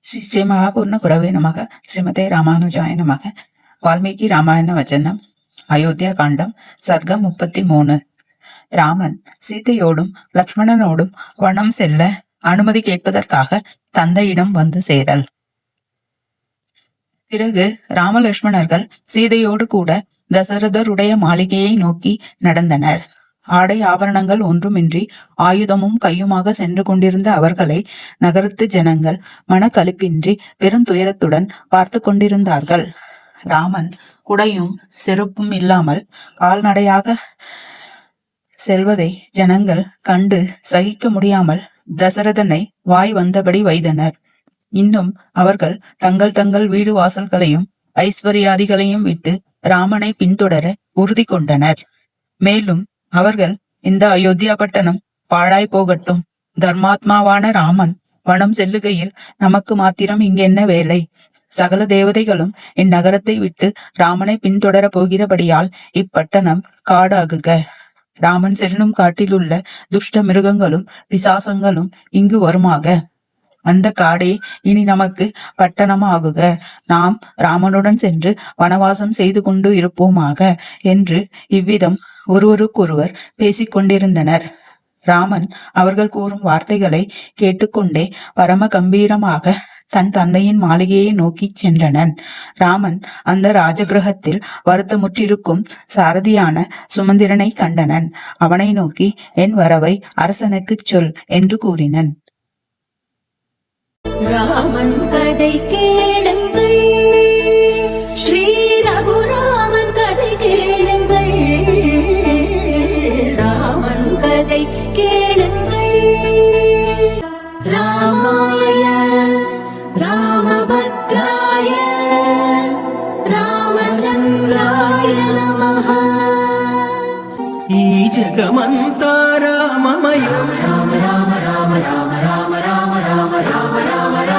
श्री महापूर्ण गुरवे नमः. श्रीमते रामानुजाय नमः. வால்மீகி ராமாயண வச்சனம். அயோத்தியா காண்டம். சர்க்கம் 33. ராமன் சீதையோடும் லக்ஷ்மணனோடும் வனம் செல்ல அனுமதி கேட்பதற்காக தந்தையிடம் வந்து சேரல். பிறகு ராமலட்சுமணர்கள் சீதையோடு கூட தசரதருடைய மாளிகையை நோக்கி நடந்தனர். ஆடை ஆபரணங்கள் ஒன்றுமின்றி ஆயுதமும் கையுமாக சென்று கொண்டிருந்த அவர்களை நகரத்து ஜனங்கள் மனக்களிப்பின்றி பெருந்துயரத்துடன் பார்த்து கொண்டிருந்தார்கள். ராமன் குடையும் செருப்பும் இல்லாமல் கால்நடையாக செல்வதை ஜனங்கள் கண்டு சகிக்க முடியாமல் தசரதனை வாய் வந்தபடி வைத்தனர். இன்னும் அவர்கள் தங்கள் தங்கள் வீடு வாசல்களையும் ஐஸ்வர்யாதிகளையும் விட்டு ராமனை பின்தொடர உறுதி கொண்டனர். மேலும் அவர்கள், இந்த அயோத்தியா பட்டணம் பாழாய் போகட்டும், தர்மாத்மாவான ராமன் வனம் செல்லுகையில் நமக்கு மாத்திரம் இங்கென்ன வேலை? சகல தேவதைகளும் இந்நகரத்தை விட்டு ராமனை பின்தொடர போகிறபடியால் இப்பட்டணம் காடாகுக. ராமன் செல்லும் காட்டிலுள்ள துஷ்ட மிருகங்களும் பிசாசங்களும் இங்கு வருமாக. அந்த காடே இனி நமக்கு பட்டணமாகுக. நாம் ராமனுடன் சென்று வனவாசம் செய்து கொண்டு இருப்போமாக என்று இவ்விதம் ஒருவருக்கொருவர் பேசிக்கொண்டிருந்தனர். ராமன் அவர்கள் கூறும் வார்த்தைகளை கேட்டுக்கொண்டே பரம கம்பீரமாக தன் தந்தையின் மாளிகையை நோக்கி சென்றனன். ராமன் அந்த ராஜகிரகத்தில் வருத்தமுற்றிருக்கும் சாரதியான சுமந்திரனை கண்டனன். அவனை நோக்கி, என் வரவை அரசனுக்கு சொல் என்று கூறினன். ராமன் கதை கேளுங்கள், ஸ்ரீ ரகுராமன் கதை கேளுங்கள், ராமன் கதை கேளுங்கள். ராமாய ராமபத்ராய ராமச்சந்திராய நமः. ఈ జగమంతా రామమయం. రామ రామ రామ రామ రామ రామ రామ రామ రామ రామ